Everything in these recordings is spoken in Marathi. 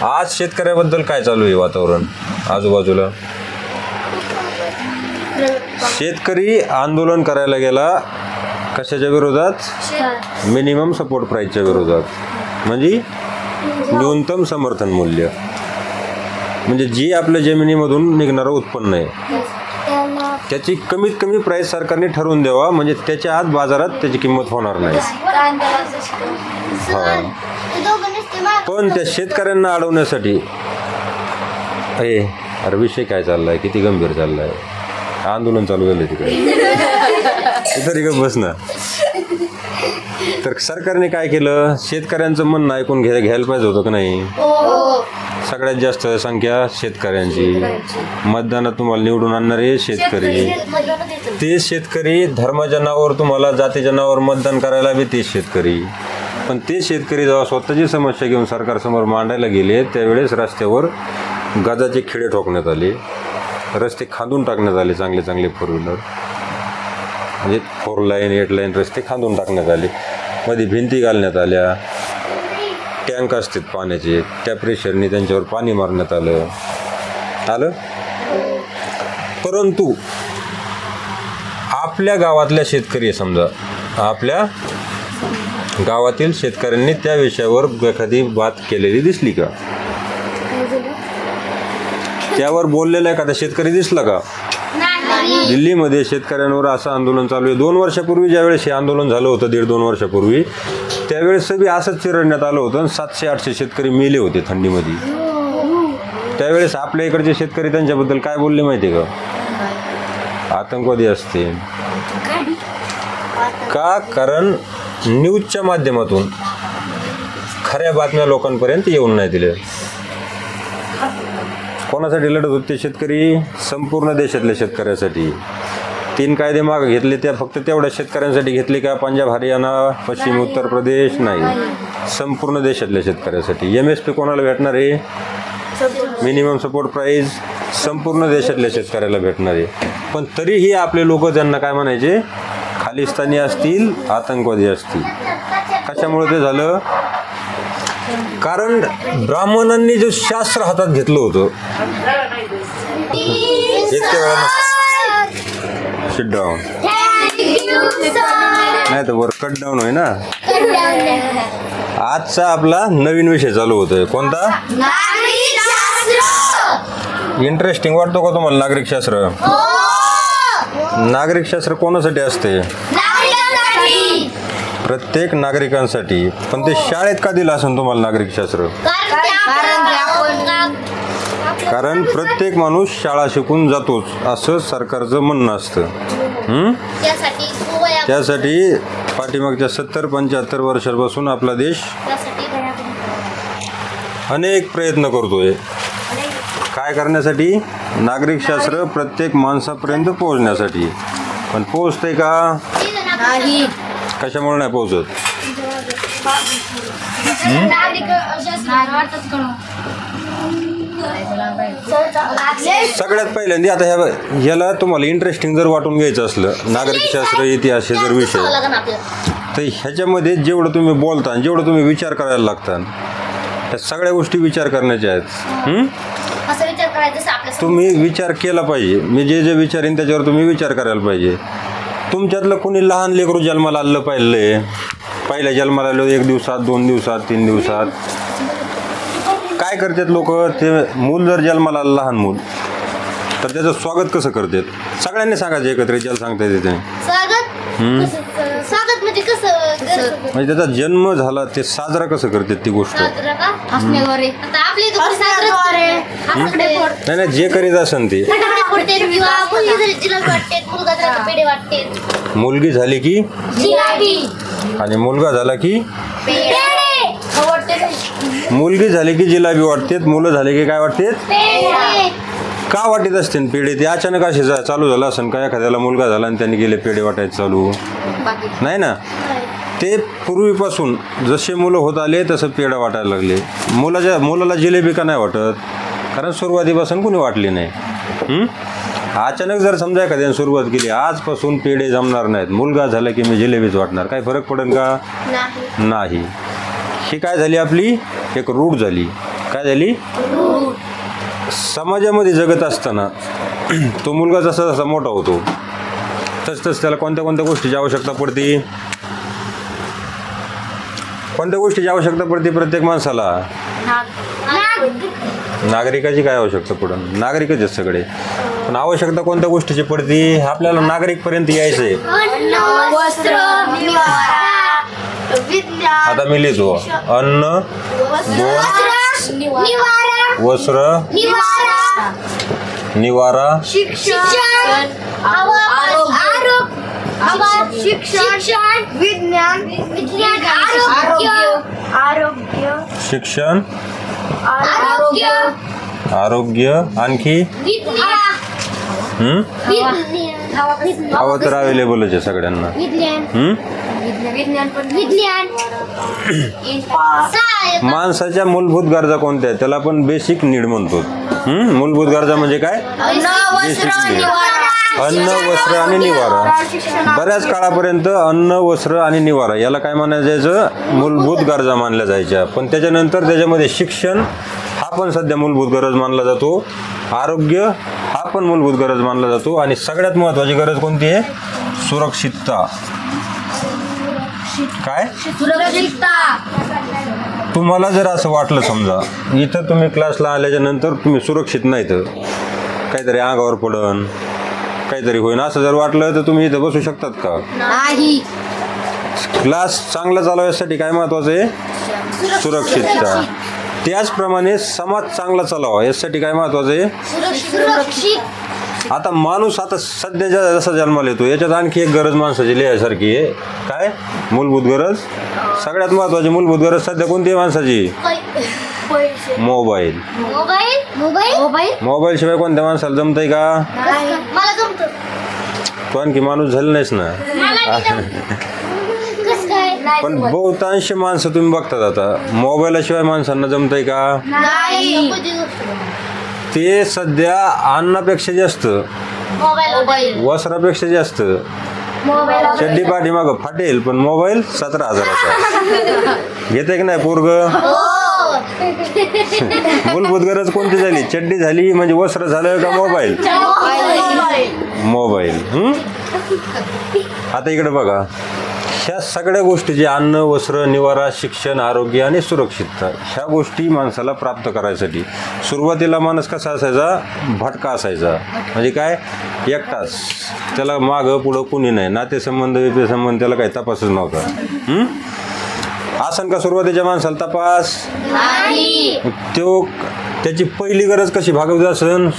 आज शेतकऱ्याबद्दल काय चालू आहे वातावरण आजूबाजूला? शेतकरी आंदोलन करायला गेला कशाच्या विरोधात? मिनिमम सपोर्ट प्राईसच्या विरोधात, म्हणजे न्यूनतम समर्थन मूल्य, म्हणजे जी आपल्या जमिनीमधून निघणारं उत्पन्न आहे त्याची कमीत कमी प्राईस सरकारने ठरवून द्यावा, म्हणजे त्याच्या आत बाजारात त्याची किंमत होणार नाही. हां, पण त्या शेतकऱ्यांना अडवण्यासाठी अरे विषय काय चाललाय, किती गंभीर चाललाय, आंदोलन चालू झालं तिकडे तरी गप बस ना. तर सरकारने काय केलं, शेतकऱ्यांचं म्हणणं ऐकून घ्यायला पाहिजे होतं का नाही? सगळ्यात जास्त संख्या शेतकऱ्यांची, मतदानात तुम्हाला निवडून आणणारे शेतकरी, ते शेतकरी धर्माच्या नावावर तुम्हाला जातीच्या नावावर मतदान करायला बी तेच शेतकरी. पण ते शेतकरी जेव्हा स्वतःची समस्या घेऊन सरकारसमोर मांडायला गेले त्यावेळेस रस्त्यावर गजाचे खिळे ठोकण्यात आले, रस्ते खांदून टाकण्यात आले, चांगले चांगले 4 व्हीलर म्हणजे 4 लाईन 8 लाईन रस्ते खांदून टाकण्यात आले, मध्ये भिंती घालण्यात आल्या, टँक असतात पाण्याचे त्या प्रेशरने त्यांच्यावर पाणी मारण्यात आलं. परंतु आपल्या गावातल्या शेतकरी, समजा आपल्या गावातील शेतकऱ्यांनी त्या विषयावर एखादी बात केलेली दिसली का? त्यावर बोललेला एखादा शेतकरी दिसला का? दिल्लीमध्ये शेतकऱ्यांवर असं आंदोलन चालू आहे. 2 वर्षापूर्वी ज्यावेळेस हे आंदोलन झालं होतं, 1.5-2 वर्षापूर्वी, त्यावेळेस सगळी असंच चिरडण्यात आलं होतं. 700-800 शेतकरी मेले होते थंडीमध्ये. त्यावेळेस आपल्या इकडचे शेतकरी त्यांच्याबद्दल काय बोलले माहिती आहे का? आतंकवादी असते का? कारण न्यूजच्या माध्यमातून खऱ्या बातम्या लोकांपर्यंत येऊन नाही दिल्या. कोणासाठी लढत होते शेतकरी? संपूर्ण देशातल्या शेतकऱ्यासाठी. 3 कायदे मागे घेतले, त्या फक्त तेवढ्या शेतकऱ्यांसाठी घेतले का? पंजाब, हरियाणा, पश्चिम उत्तर प्रदेश नाही, संपूर्ण देशातल्या शेतकऱ्यासाठी. MSP कोणाला भेटणार आहे? मिनिमम सपोर्ट प्राईस संपूर्ण देशातल्या शेतकऱ्याला भेटणार आहे. पण तरीही आपले लोक त्यांना काय म्हणायचे? खालिस्तानी असतील, आतंकवादी असतील. कशामुळे ते झालं? कारण ब्राह्मणांनी जे शास्त्र हातात घेतलं होतं, इतक्या वेळा सिट डाऊन नाही तर वर कट डाऊन होय ना. आजचा आपला नवीन विषय चालू होतोय, कोणता? इंटरेस्टिंग वाटतो का तुम्हाला नागरिकशास्त्र? नागरिकशास्त्र कोणासाठी असते? प्रत्येक नागरिकांसाठी. पण ते शाळेत का दिलं असेल तुम्हाला नागरिकशास्त्र? कारण प्रत्येक माणूस शाळा शिकून जातोच असं सरकारचं म्हणणं असतं. त्यासाठी पाठीमागच्या 70-75 वर्षांपासून आपला देश अनेक प्रयत्न करतोय. काय करण्यासाठी? नागरिकशास्त्र प्रत्येक माणसापर्यंत पोहोचण्यासाठी. पण पोहोचते का? नाही. कशामुळे नाही पोहोचत? सगळ्यात पहिल्यांदा आता ह्याला तुम्हाला इंटरेस्टिंग जर वाटून घ्यायचं असलं, नागरिकशास्त्र, इतिहास हे जर विषय, तर ह्याच्यामध्ये जेवढं तुम्ही बोलता, जेवढं तुम्ही विचार करायला लागता, त्या सगळ्या गोष्टी विचार करण्याच्या आहेत. तुम्ही विचार केला पाहिजे. मी जे विचारीन त्याच्यावर तुम्ही विचार करायला पाहिजे. तुमच्यातलं कोणी लहान लेकरू जन्माला आलं पाहिलं, पहिल्या जन्माला आलं 1 दिवसात, 2 दिवसात, 3 दिवसात, काय करतात लोक? ते मूल जर जन्माला आलं, लहान मूल, तर त्याचं स्वागत कसं करतात? सगळ्यांनी सांगायचं एकत्र, ज्याला सांगता येते म्हणजे त्याचा जन्म झाला ते साजरा कसं करतात ती गोष्ट? नाही, जे करीत असेल ते. मुलगी झाली की आणि मुलगा झाला की मुलगी झाली की जिलाबी वाटते, मुलं झाले की काय वाटते? का वाटत असते पेढे? ते अचानक असे चालू झालं असेल का? एखाद्याला मुलगा झाला आणि त्यांनी गेले पेढे वाटायचे चालू? नाही ना. ते पूर्वीपासून जसे मुलं होत आले तसं पेढा वाटायला लागले. मुलाला जिलेबी का नाही वाटत? कारण सुरुवातीपासून कोणी वाटली नाही. अचानक जर समजा एखाद्याने सुरुवात केली, आजपासून पेढे जमणार नाहीत, मुलगा झाला की मी जिलेबीच वाटणार, काही फरक पडेल का? नाही. ही काय झाली? आपली एक रूढ झाली. काय झाली? समाजामध्ये जगत असताना तो मुलगा जसा जसा मोठा होतो तसतस त्याला कोणत्या कोणत्या गोष्टीची आवश्यकता पडते? कोणत्या गोष्टीची आवश्यकता पडते प्रत्येक माणसाला? नागरिकाची काय आवश्यकता पडून? नागरिकच आहेत सगळे, पण आवश्यकता कोणत्या गोष्टीची पडते? आपल्याला नागरिकपर्यंत यायचंय. आता मी लिहितो अन्न, वस्त्र, निवारा, शिक्षण, आरोग्य, आणखी हवं तर अवेलेबलच आहे सगळ्यांना. माणसाच्या मूलभूत गरजा कोणत्या? त्याला आपण बेसिक नीड म्हणतो. मूलभूत गरजा म्हणजे काय? Basic need. अन्न, वस्त्र आणि निवारा. बऱ्याच काळापर्यंत अन्न, वस्त्र आणि निवारा याला काय मानलं जायचं? मूलभूत गरजा मानल्या जायच्या. पण त्याच्यानंतर त्याच्यामध्ये शिक्षण हा पण सध्या मूलभूत गरज मानला जातो. आरोग्य हा पण मूलभूत गरज मानला जातो. आणि सगळ्यात महत्त्वाची गरज कोणती आहे? सुरक्षितता. काय? सुरक्षितता. तुम्हाला जर असं वाटलं समजा इथं तुम्ही क्लासला आल्याच्या नंतर तुम्ही सुरक्षित नाही, तर काहीतरी अंगावर पडन, काहीतरी होईन असं जर वाटलं तर तुम्ही इथं बसू शकतात का? नाही. क्लास चांगला चालवण्यासाठी काय महत्वाचं आहे? सुरक्षितता. त्याचप्रमाणे समाज चांगला चालावा यासाठी काय महत्वाचं आहे? सुरक्षित. आता माणूस आता सध्या जसा जन्माला येतो याच्यात आणखी एक गरज माणसाची लिहायसारखी आहे. काय? मूलभूत गरज. सगळ्यात महत्वाची मूलभूत गरज सध्या कोणती आहे माणसाची? मोबाईल. मोबाईल शिवाय कोणत्या माणसाला जमतंय का? तो आणखी माणूस झाला नाहीस ना. पण बहुतांश माणसं तुम्ही बघतात आता मोबाईलशिवाय माणसांना जमतंय का? ते सध्या अन्नापेक्षा जास्त, वस्त्रापेक्षा जास्त, चड्डी पाठीमागं फाटेल पण मोबाईल 17,000चा. घेते की नाही पोरग? मूलभूत गरज कोणती झाली? चड्डी झाली म्हणजे वस्त्र झालं का मोबाईल? मोबाईल. आता इकडे बघा, ह्या सगळ्या गोष्टी जे अन्न, वस्त्र, निवारा, शिक्षण, आरोग्य आणि सुरक्षितता ह्या गोष्टी माणसाला प्राप्त करायसाठी सुरुवातीला माणूस कसा असायचा? भटका असायचा. म्हणजे काय? एकटाच. त्याला मागं पुढं कुणी नाही, नातेसंबंध विपेसंबंध त्याला काही तपासच नव्हता. आसन का सुरुवातीच्या माणसाला तपास? तो त्याची पहिली गरज कशी भागवत असन?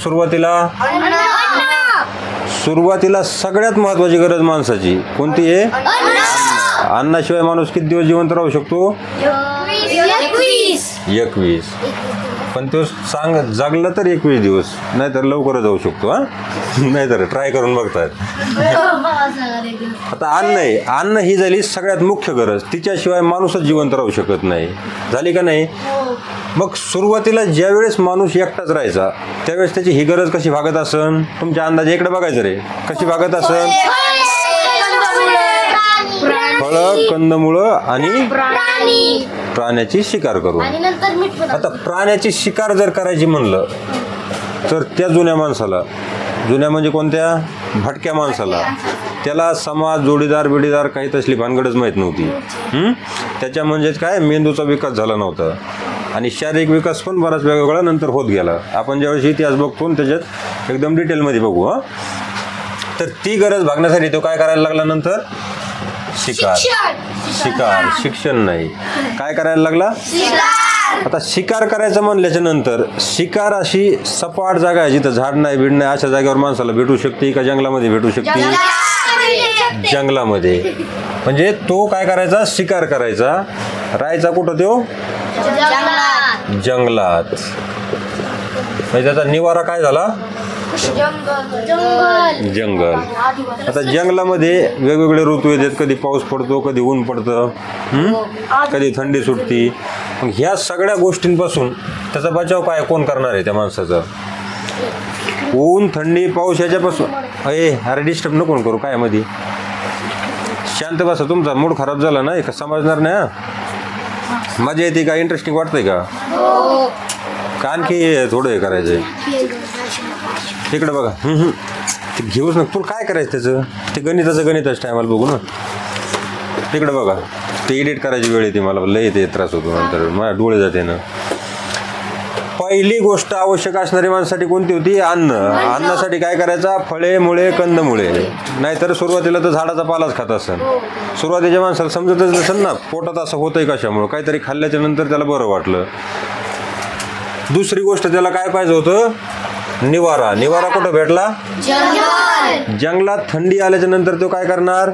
सुरुवातीला सगळ्यात महत्वाची गरज माणसाची कोणती आहे? अन्नाशिवाय माणूस किती दिवस जिवंत राहू शकतो? 21. पण तो जगला तर 21 दिवस, नाहीतर लवकर जाऊ शकतो. नाहीतर ट्राय करून बघतात. आता अन्न आहे, अन्न ही झाली सगळ्यात मुख्य गरज. तिच्याशिवाय माणूसच जिवंत राहू शकत नाही. झाली का नाही? मग सुरुवातीला ज्या वेळेस माणूस एकटाच राहायचा त्यावेळेस त्याची ही गरज कशी भागत असन? तुमच्या अंदाजे इकडे बघायचं रे. कशी भागत असन? फळं, कंदमुळं आणि प्राण्याची शिकार करून. आता प्राण्याची शिकार जर करायची म्हणलं तर त्या जुन्या माणसाला, जुन्या म्हणजे कोणत्या? भटक्या माणसाला, त्याला समाज, जोडीदार बिडीदार काही तसली भानगडच माहीत नव्हती. त्याच्या म्हणजेच काय? मेंदूचा विकास झाला नव्हता आणि शारीरिक विकास पण बराच वेगवेगळा नंतर होत गेला. आपण ज्यावेळेस इतिहास बघतो त्याच्यात एकदम डिटेलमध्ये बघू. तर ती गरज भागण्यासाठी तो काय करायला लागला नंतर? शिकार. शिक्षण नाही, काय करायला लागला? आता शिकार करायचं म्हणल्याच्या नंतर शिकार अशी सपाट जागा आहे जिथं झाड नाही बीड नाही अशा जागेवर माणसाला भेटू शकते का जंगलामध्ये भेटू शकते? जंगलामध्ये. म्हणजे तो काय करायचा? शिकार करायचा. राहायचा कुठं? तो जंगलात. म्हणजे त्याचा निवारा काय झाला? जंगल. आता जंगलामध्ये वेगवेगळे ऋतू येतात. कधी पाऊस पडतो, कधी ऊन पडतं, कधी थंडी सुटती. मग ह्या सगळ्या गोष्टींपासून त्याचा बचाव काय कोण करणार आहे? त्या माणसाचा. ऊन, थंडी, पाऊस ह्याच्यापासून. अरे डिस्टर्ब नको करू. काय मध्ये शांत बसा. तुमचा मूड खराब झाला ना, समजणार नाही. मजा येते का? इंटरेस्टिंग वाटतंय का? का आणखी थोडं हे करायचं आहे? तिकडे बघा. ते घेऊच ना, तुला काय करायचं त्याचं? ते गणिताचं टायमाला बघू ना. तिकडे बघा, ते एडिट करायची वेळ येते मला, लय येते, त्रास होतो नंतर, माझ्या डोळे जाते ना. पहिली गोष्ट आवश्यक असणारी माणसासाठी कोणती होती? अन्न. अन्नासाठी काय करायचा? फळे, मुळे, कंदमुळे. नाहीतर सुरुवातीला तर झाडाचा पालाच खात असेल. सुरुवातीच्या माणसाला समजतच नसेल ना पोटात असं होतंय कशामुळं. काहीतरी खाल्ल्याच्या नंतर त्याला बरं वाटलं. दुसरी गोष्ट, त्याला काय पाहिजे होतं? निवारा. निवारा कुठं भेटला? जंगलात. थंडी आल्याच्या नंतर तो काय करणार?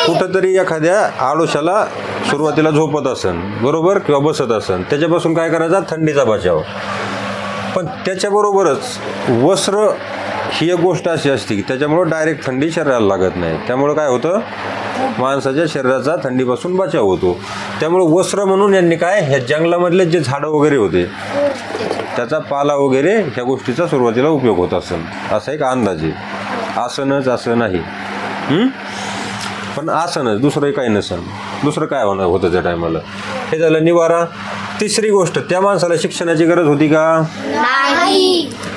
कुठंतरी एखाद्या आडोशाला सुरुवातीला झोपत असन, बरोबर, किंवा बसत असन, त्याच्यापासून काय करायचा? थंडीचा बचाव. पण त्याच्याबरोबरच वस्त्र ही एक गोष्ट अशी असते की त्याच्यामुळं डायरेक्ट थंडी शरीराला लागत नाही. त्यामुळं काय होतं? माणसाच्या शरीराचा थंडीपासून बचाव होतो. त्यामुळं वस्त्र म्हणून यांनी काय, ह्या जंगलामधले जे झाडं वगैरे होते त्याचा पाला वगैरे ह्या गोष्टीचा सुरुवातीला उपयोग होत असेल, असा एक अंदाजे. आसनच असं नाही, पण आसनच, दुसरंही काही नसेल. दुसरं काय होणार होतं त्या टायमाला? हे झालं निवारा. तिसरी गोष्ट, त्या माणसाला शिक्षणाची गरज होती का?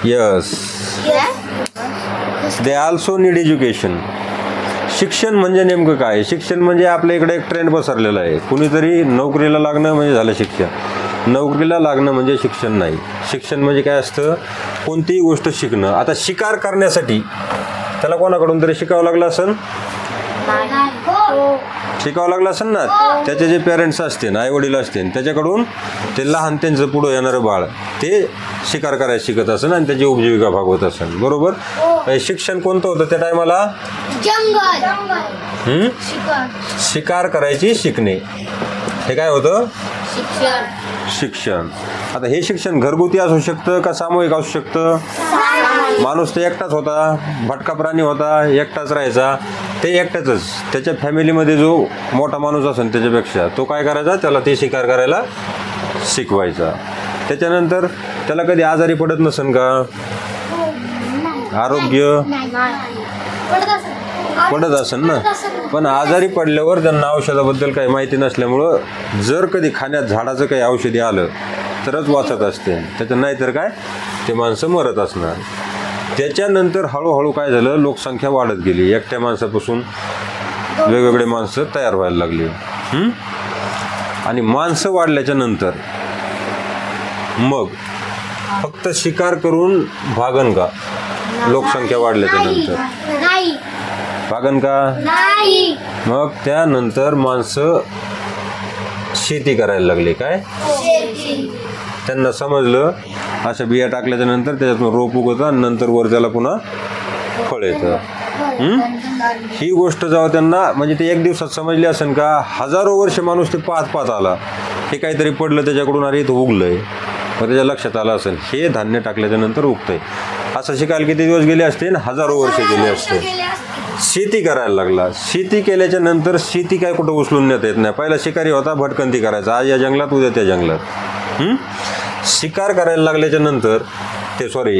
Yes, they also need education. शिक्षण म्हणजे नेमकं काय? शिक्षण म्हणजे आपल्या इकडे एक ट्रेंड पसरलेला आहे. कुणीतरी नोकरीला लागणं म्हणजे झालं शिक्षण. नोकरीला लागणं म्हणजे शिक्षण नाही. शिक्षण म्हणजे काय असतं? कोणतीही गोष्ट शिकणं. आता शिकार करण्यासाठी त्याला कोणाकडून तरी शिकावं लागलं असेल, शिकावं लागलं असेल ना. त्याचे जे पेरेंट्स असतील, आई वडील असतील, त्याच्याकडून ते लहान त्यांचं पुढं येणारं बाळ ते शिकार करायला शिकत असेल आणि त्याची उपजीविका भागवत असेल, बरोबर. शिक्षण कोणतं होतं त्या टायमाला? शिकार करायची शिकणे, हे काय होतं? शिक्षण. आता हे शिक्षण घरगुती असू शकतं का सामूहिक असू शकतं? माणूस ते एकटाच होता, भटका प्राणी होता, एकटाच राहायचा, ते एकटाच. त्याच्या फॅमिलीमध्ये जो मोठा माणूस असेल त्याच्यापेक्षा तो काय करायचा? त्याला ते शिकार करायला शिकवायचा. त्याच्यानंतर त्याला कधी आजारी पडत नसेल का? आरोग्य पडत असेल ना. पण आजारी पडल्यावर त्यांना औषधाबद्दल काही माहिती नसल्यामुळं जर कधी खाण्यात झाडाचं काही औषधी आलं तरच वाचत असते, त्याचं नाहीतर काय ते माणसं मरत असणार. त्याच्यानंतर हळूहळू काय झालं? लोकसंख्या वाढत गेली. एकट्या माणसापासून वेगवेगळे माणसं तयार व्हायला लागली. आणि माणसं वाढल्याच्या नंतर मग फक्त शिकार करून भागन का? लोकसंख्या वाढल्याच्या नंतर भागन का? मग त्यानंतर माणसं शेती करायला लागली. काय? त्यांना समजलं अशा बिया टाकल्याच्या नंतर त्याच्यातून रोप उगवतं आणि नंतर वर त्याला पुन्हा फळ येतं. ही गोष्ट जेव्हा त्यांना म्हणजे ते एक दिवसात समजली असेल का? हजारो वर्ष माणूस ते पाहत आला. हे काहीतरी पडलं त्याच्याकडून, अरे इथं उगलंय, मग त्याच्या लक्षात आलं असेल हे धान्य टाकल्याच्या नंतर उगतंय. असं शिकायला किती दिवस गेले असते? हजारो वर्ष गेले असते. शेती करायला लागला. शेती केल्याच्या नंतर शेती काय कुठं उचलून नेता येत नाही. पहिला शिकारी होता, भटकंती करायचा, आज या जंगलात उद्या त्या जंगलात. शिकार करायला लागल्याच्या नंतर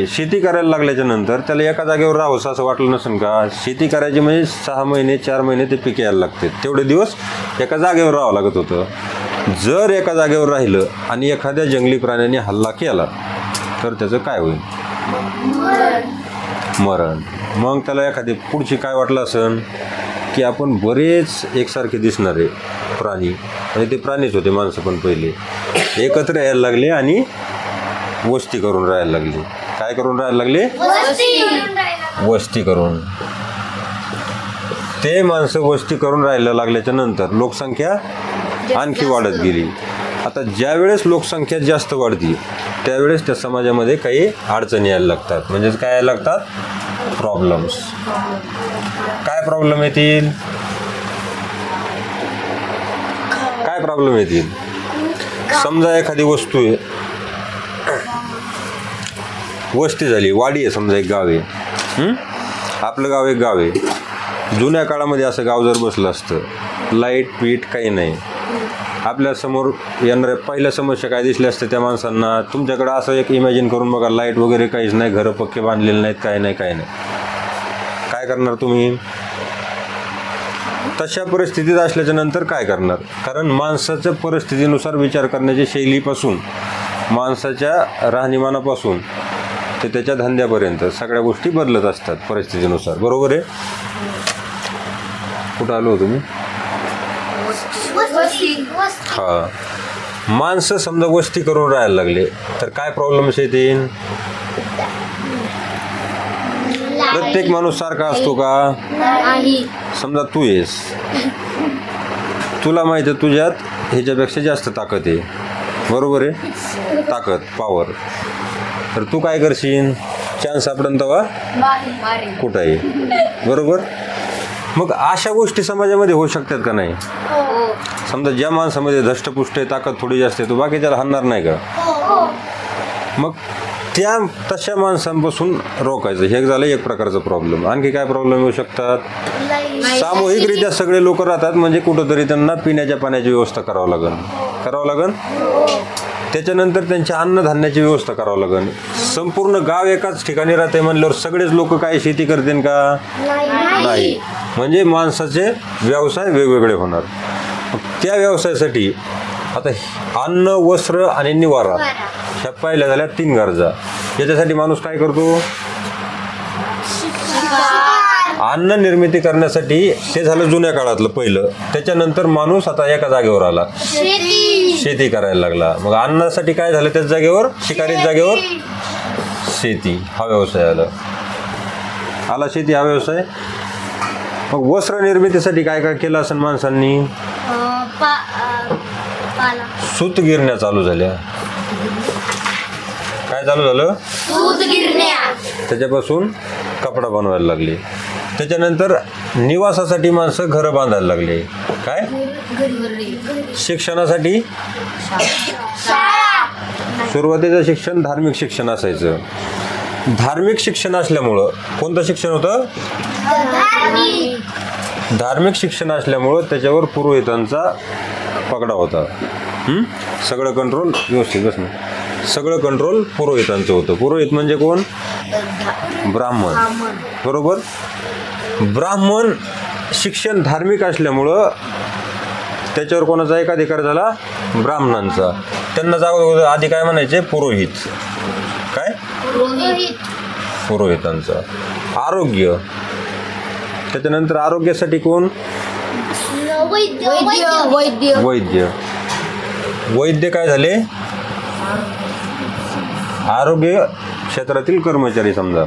शेती करायला लागल्याच्या नंतर त्याला एका जागेवर राहावंसं असं वाटलं नसेल का? शेती करायची म्हणजे 6 महिने 4 महिने ते पिके यायला लागते, तेवढे दिवस एका जागेवर राहावं लागत होतं. जर एका जागेवर राहिलं आणि एखाद्या जंगली प्राण्याने हल्ला केला तर त्याचं काय होईल? मरण. मग त्याला एखादी पुढची काय वाटलं असेल की आपण बरेच एकसारखे दिसणारे प्राणी, आणि ते प्राणीच होते माणसं पण पहिले, एकत्र यायला लागले आणि वस्ती करून राहायला लागली. काय करून राहायला लागले? वस्ती करून. ते माणसं वस्ती करून राहायला लागल्याच्या नंतर लोकसंख्या आणखी वाढत गेली. आता ज्यावेळेस लोकसंख्या जास्त वाढती त्यावेळेस त्या समाजामध्ये काही अडचणी यायला लागतात. म्हणजेच काय यायला लागतात? प्रॉब्लेम्स. काय प्रॉब्लेम येतील? काय प्रॉब्लेम येतील? समजा एखादी वस्तू आहे, वस्ती झाली, वाडी आहे, समजा एक गाव आहे, आपलं गाव एक गाव आहे. जुन्या काळामध्ये असं गाव जर बसलं असतं, लाईट पीठ काही नाही, आपल्यासमोर येणाऱ्या पहिल्या समस्या काय दिसल्या असते त्या माणसांना? तुमच्याकडं असं एक इमॅजिन करून बघा, लाईट वगैरे काहीच नाही, घरं पक्के बांधलेले नाहीत, काय नाही. काय करणार तुम्ही? तशा परिस्थितीत असल्याच्या नंतर काय करणार? कारण माणसाच्या परिस्थितीनुसार विचार करण्याची शैलीपासून, माणसाच्या राहणीमानापासून ते त्याच्या धंद्यापर्यंत सगळ्या गोष्टी बदलत असतात परिस्थितीनुसार. बरोबर आहे? कुठं आलो होतो मी? हां, माणसं समजा वस्ती करून राहायला लागले तर काय प्रॉब्लेम्स येतील? प्रत्येक माणूस सारखा असतो का? समजा तू आहेस, तुला माहिती आहे तुझ्यात ह्याच्यापेक्षा जास्त ताकद आहे, बरोबर आहे? ताकद, पॉवर. तर तू काय करशील? चान्स सापडन तेव्हा कुठं आहे, बरोबर? मग अशा गोष्टी समाजामध्ये होऊ शकतात का नाही? समजा ज्या माणसामध्ये धष्टपुष्ट आहे, ताकद थोडी जास्त आहे, तो बाकीच्याला हाणणार नाही का? मग त्या तशा माणसांपासून रोखायचं, हे झालं एक प्रकारचा प्रॉब्लेम. आणखी काय प्रॉब्लेम येऊ शकतात? सामूहिकरित्या सगळे लोक राहतात म्हणजे कुठंतरी त्यांना पिण्याच्या पाण्याची व्यवस्था करावं लागेल. त्याच्यानंतर त्यांच्या अन्नधान्याची व्यवस्था करावं लागेल. संपूर्ण गाव एकाच ठिकाणी राहते म्हणल्यावर सगळेच लोक काय शेती करतील का? नाही. म्हणजे माणसाचे व्यवसाय वेगवेगळे होणार. त्या व्यवसायासाठी आता अन्न, वस्त्र आणि निवारा ह्या पहिल्या झाल्या 3 गरजा. याच्यासाठी माणूस काय करतो? अन्न निर्मिती करण्यासाठी ते झालं जुन्या काळातलं पहिलं. त्याच्यानंतर माणूस आता एका जागेवर आला, शेती करायला लागला. मग अन्नासाठी काय झालं? त्याच जागेवर, शिकारीच जागेवर शेती हा व्यवसाय आला शेती हा व्यवसाय. मग वस्त्र निर्मितीसाठी काय काय केलं असेल माणसांनी? सूतगिरण्या चालू झाल्या. काय चालू झालं? त्याच्यापासून कपडा बनवायला लागले. त्याच्यानंतर निवासासाठी माणसं घरं बांधायला लागले. काय? शिक्षणासाठी सुरुवातीचं शिक्षण धार्मिक शिक्षण असायचं. धार्मिक शिक्षण असल्यामुळं कोणतं शिक्षण होतं? धार्मिक शिक्षण असल्यामुळं त्याच्यावर पुरोहितांचा पगडा होता. सगळं कंट्रोल व्यवस्थित बसणं, सगळं कंट्रोल पुरोहितांचं होतं. पुरोहित म्हणजे कोण? ब्राह्मण, बरोबर? ब्राह्मण शिक्षण धार्मिक असल्यामुळं त्याच्यावर कोणाचा एकाधिकार झाला? ब्राह्मणांचा. त्यांना जाऊ आधी काय म्हणायचे? पुरोहित. काय? पुरोहितांचा. आरोग्य, त्याच्यानंतर आरोग्यासाठी कोण? वैद्य. वैद्य काय झाले? आरोग्य क्षेत्रातील कर्मचारी समजा.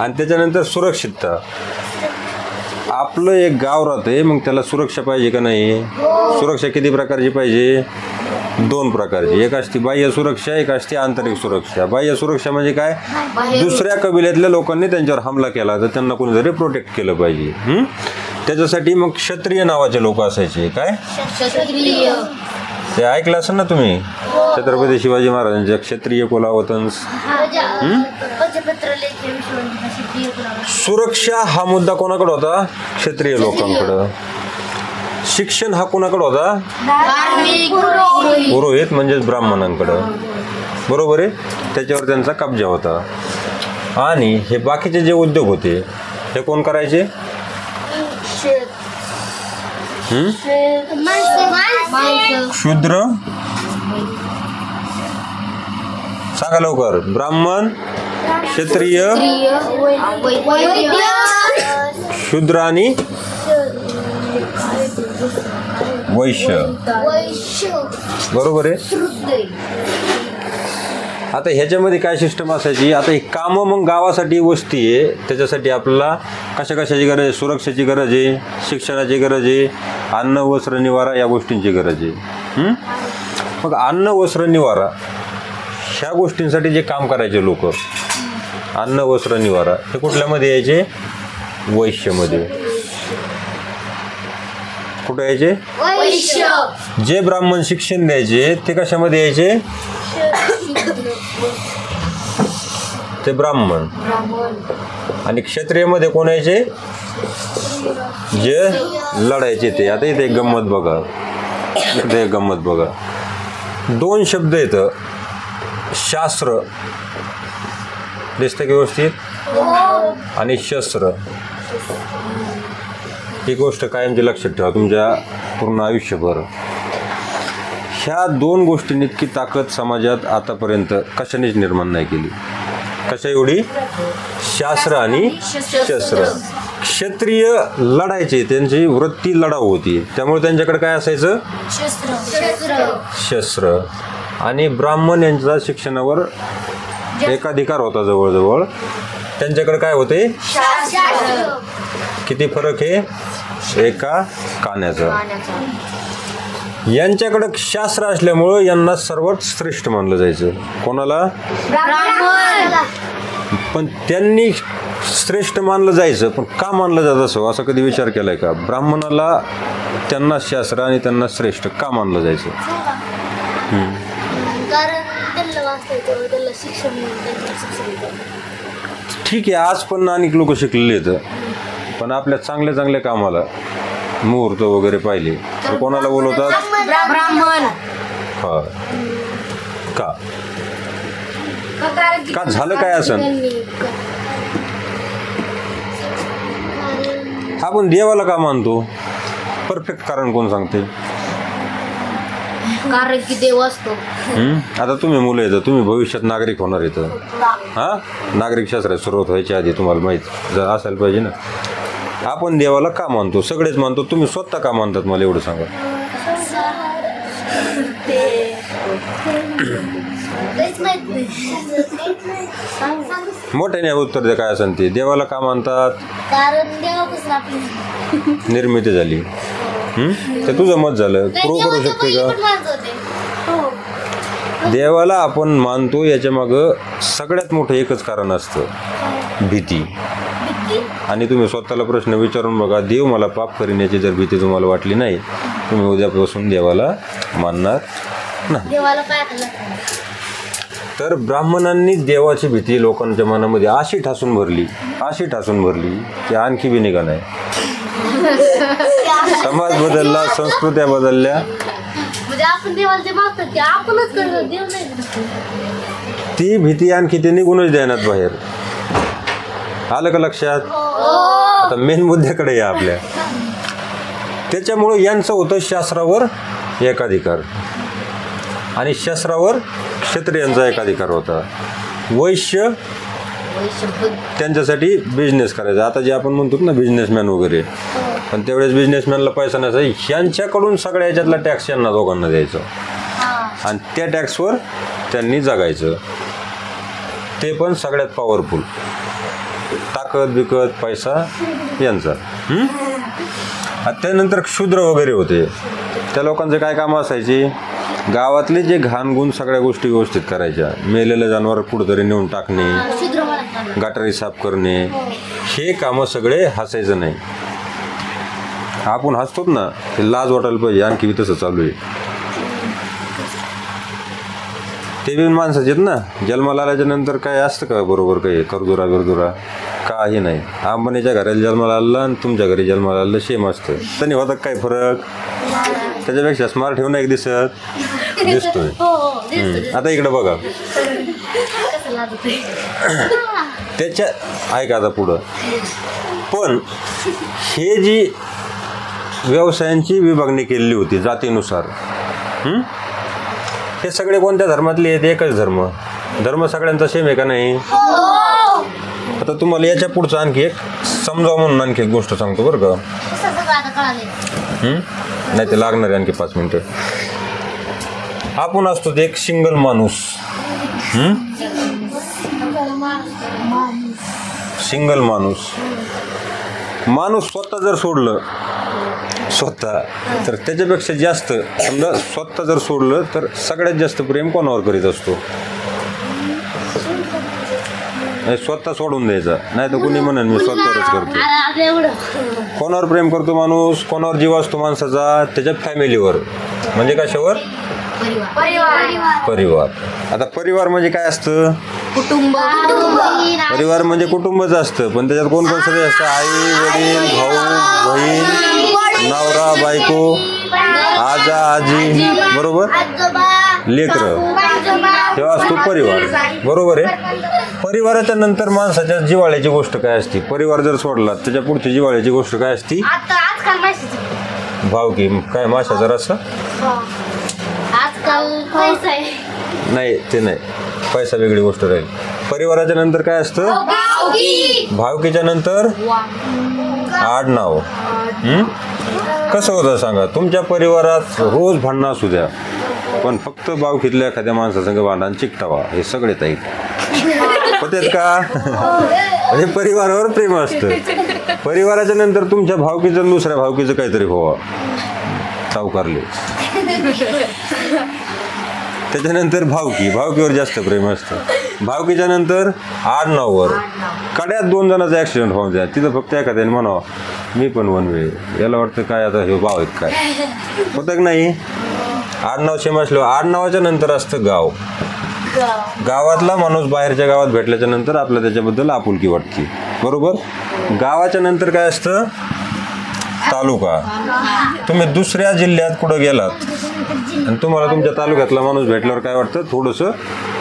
आणि त्याच्यानंतर सुरक्षितता. आपलं एक गाव राहते, मग त्याला सुरक्षा पाहिजे का नाही? सुरक्षा किती प्रकारची पाहिजे? 2 प्रकारची. एक असते बाह्य सुरक्षा, एक असते आंतरिक सुरक्षा. बाह्य सुरक्षा म्हणजे काय? दुसऱ्या कबिल्यातल्या लोकांनी त्यांच्यावर हमला केला तर त्यांना कोणीतरी प्रोटेक्ट केलं पाहिजे. त्याच्यासाठी मग क्षत्रिय नावाचे लोक असायचे. काय? ते ऐकलं असेल ना तुम्ही, छत्रपती शिवाजी महाराजांच्या क्षत्रिय कुलावतंस. सुरक्षा हा मुद्दा कोणाकडे होता? क्षत्रिय लोकांकडं. शिक्षण हा कोणाकडे होता? पुरोहित म्हणजेच ब्राह्मणांकडं, बरोबर आहे? त्याच्यावर त्यांचा कब्जा होता. आणि हे बाकीचे जे उद्योग होते हे कोण करायचे? शूद्र. सांगा लवकर. ब्राह्मण, क्षत्रिय, शूद्र आणि वैश्य, बरोबर आहे? आता ह्याच्यामध्ये काय सिस्टम असायची? आता ही कामं मग गावासाठी वस्ती आहे, त्याच्यासाठी आपल्याला कशाची गरज आहे? सुरक्षेची गरज आहे, शिक्षणाची गरज आहे, अन्न, वस्त्र, निवारा या गोष्टींची गरज आहे. मग अन्न, वस्त्र, निवारा ह्या गोष्टींसाठी जे काम करायचे लोक, अन्न, वस्त्र, निवारा हे कुठल्यामध्ये यायचे? वैश्यमध्ये. कुठे यायचे? जे ब्राह्मण शिक्षण द्यायचे ते कशामध्ये यायचे? ते ब्राह्मण. आणि क्षत्रियमध्ये कोण यायचे? जे लढायचे ते. आता इथे एक गंमत बघा, इथे एक गंमत बघा. 2 शब्द येतं. शास्त्र दिसतं व्यवस्थित, आणि शस्त्र. ही गोष्ट कायमची लक्षात ठेवा तुमच्या पूर्ण आयुष्यभर. ह्या दोन गोष्टींनी इतकी ताकद समाजात आतापर्यंत कशानेच निर्माण नाही केली. कशा एवढी? शास्त्र आणि शस्त्र. क्षत्रिय लढायचे, त्यांची वृत्ती लढाऊ होती, त्यामुळे त्यांच्याकडे काय असायचं? शस्त्र. आणि ब्राह्मण यांचा शिक्षणावर एकाधिकार होता जवळजवळ, त्यांच्याकडे काय होते? किती फरक आहे? एका काण्याचा. यांच्याकडे शास्त्र असल्यामुळं यांना सर्वात श्रेष्ठ मानलं जायचं. कोणाला? पण त्यांनी श्रेष्ठ मानलं जायचं, पण का मानलं जात असं कधी विचार केलाय का? ब्राह्मणाला त्यांना शास्त्र आणि त्यांना श्रेष्ठ का मानलं जायचं? ठीक आहे, आज पण अनेक लोक शिकलेले आहेत, पण आपल्या चांगल्या चांगल्या कामाला मुहूर्त वगैरे पाहिले तर कोणाला बोलवतात? ब्राह्मण. हा. का का झालं काय असं? आपण देवाला का मानतो? परफेक्ट कारण कोण सांगते? कारण की देव असतो. आता तुम्ही मुलं येतं, तुम्ही भविष्यात नागरिक होणार येतं. हा, नागरिक शास्त्रात सुरुवात व्हायच्या आधी तुम्हाला माहीत असायला पाहिजे ना. आपण देवाला का मानतो? सगळेच मानतो, तुम्ही स्वतः का मानतात मला एवढं सांगा. मोठ्याने उत्तर दे, काय असेल ते. देवाला का मानतात? कारण देवापासून आपली निर्मिती झाली. ते तुझं मत झालं, प्रूव्ह करू शकते का? देवाला आपण मानतो याच्या मागं सगळ्यात मोठं एकच कारण असतं, भीती. आणि तुम्ही स्वतःला प्रश्न विचारून बघा, देव मला पाप करीन याची जर भीती तुम्हाला वाटली नाही, तुम्ही उद्यापासून देवाला मानणार नाही. तर ब्राह्मणांनी देवाची भीती लोकांच्या मनामध्ये अशी ठासून भरली की आणखी बी निघा नाही. समाज बदलला, संस्कृत्या बदलल्या, म्हणजे आपण देवाला जे मागतो ते आपणच करतो, देव नाही. ती भीती आणखी ते निघूनच देण्यात बाहेर. आलं का लक्षात? आता मेन मुद्द्याकडे या आपल्या. त्याच्यामुळं यांचं होतं शास्त्रावर एकाधिकार आणि शस्त्रावर क्षत्रियांचा एकाधिकार होता. वैश्य त्यांच्यासाठी बिझनेस करायचा. आता जे आपण म्हणतो ना बिझनेसमॅन वगैरे, पण त्यावेळेस बिझनेसमॅनला पैसा नसायचा, ह्यांच्याकडून सगळ्या ह्याच्यातला टॅक्स यांना दोघांना द्यायचं आणि त्या टॅक्सवर त्यांनी जगायचं. ते पण सगळ्यात पॉवरफुल, ताकद बिकत पैसा यांचा. त्यानंतर क्षुद्र वगैरे होते, त्या लोकांचे काय कामं असायची? गावातले जे घाणगुण सगळ्या गोष्टी व्यवस्थित करायच्या, मेलेलं जनावर कुठंतरी नेऊन टाकणे, गटारी साफ करणे, हे कामं सगळे हसायचं नाही. आपण हसतोच ना, ते लाज वाटायला पाहिजे, आणखी तसं चालू आहे. ते बी माणसाचे आहेत ना, जन्माला आल्याच्या नंतर काय असतं का बरोबर? काही करदुरा बिरदुरा काही नाही. अंबानीच्या घराला जन्माला आलं आणि तुमच्या घरी जन्माला आलं सेम असतं. त्यांनी होतं काय फरक? त्याच्यापेक्षा स्मार्ट होऊन एक दिसतोय. आता इकडे बघा, त्याच्या ऐका आता पुढं. पण हे जी व्यवसायांची विभागणी केलेली होती जातीनुसार, हे सगळे कोणत्या धर्मातले आहेत? एकच धर्म सगळ्यांचा सेम आहे का नाही? आता तुम्हाला याच्या पुढचं आणखी एक समजावं म्हणून आणखी एक गोष्ट सांगतो बरं का. नाही ते लागणार आहे आणखी 5 मिनिटं. आपण असतो एक सिंगल माणूस, सिंगल माणूस स्वतः जर सोडलं तर त्याच्यापेक्षा जास्त, समजा स्वतः जर सोडलं तर सगळ्यात जास्त प्रेम कोणावर करीत असतो? स्वतः सोडून द्यायचा, नाही तर कुणी म्हणेन मी स्वतःवरच करतो. कोणावर प्रेम करतो माणूस? कोणावर जीव असतो माणसाचा? त्याच्या फॅमिलीवर. म्हणजे कशावर? परिवार. आता परिवार म्हणजे काय असतं? कुटुंब. परिवार म्हणजे कुटुंबच असतं, पण त्याच्यात कोण कोण सगळे असतं? आई वडील, भाऊ बहीण, नवरा बायको, आजा आजी, बरोबर, लेकरं. तेव्हा असतो परिवार. बरोबर आहे. परिवाराच्या नंतर माणसाच्या जिव्हाळ्याची गोष्ट काय असते? परिवार जर सोडला त्याच्या पुढची जिव्हाळ्याची गोष्ट काय असती? आता आजकाल माहिती भावकी. काय माशाचा रस्सा? आजकाल पैसा आहे. नाही, ते नाही. पैसा वेगळी गोष्ट राहील. परिवाराच्या नंतर काय असतं? भावकीच्या नंतर आडनाव. कसं होतं सांगा? तुमच्या परिवारात रोज भांडणं असू द्या, पण फक्त भावकीतल्या एखाद्या माणसासंग भांडण चिकटावा हे सगळे ताईत होतेत का? म्हणजे परिवारावर प्रेम असतं. परिवाराच्या नंतर तुमच्या भावकीचं दुसऱ्या भावकीचं काहीतरी व्हावं, सावकारले. त्याच्यानंतर भावकीवर जास्त प्रेम असतं. भावकीच्या नंतर आडनाववर. कड्यात 2 जणांचा ॲक्सिडेंट होऊन द्या, तिथं फक्त एखाद्याने म्हणावं मी पण वनवे. याला वाटतं काय आता हे भाव आहेत काय, होतं की नाही? आडनाव सेम असल्यावर आडनावाच्या नंतर असतं गाव. गावातला माणूस बाहेरच्या गावात भेटल्याच्या नंतर आपल्याला त्याच्याबद्दल आपुलकी वाटते. बरोबर. गावाच्या नंतर काय असतं? तालुका. तुम्ही दुसऱ्या जिल्ह्यात कुठं गेलात आणि तुम्हाला तुमच्या तालुक्यातला माणूस भेटल्यावर काय वाटतं? थोडंसं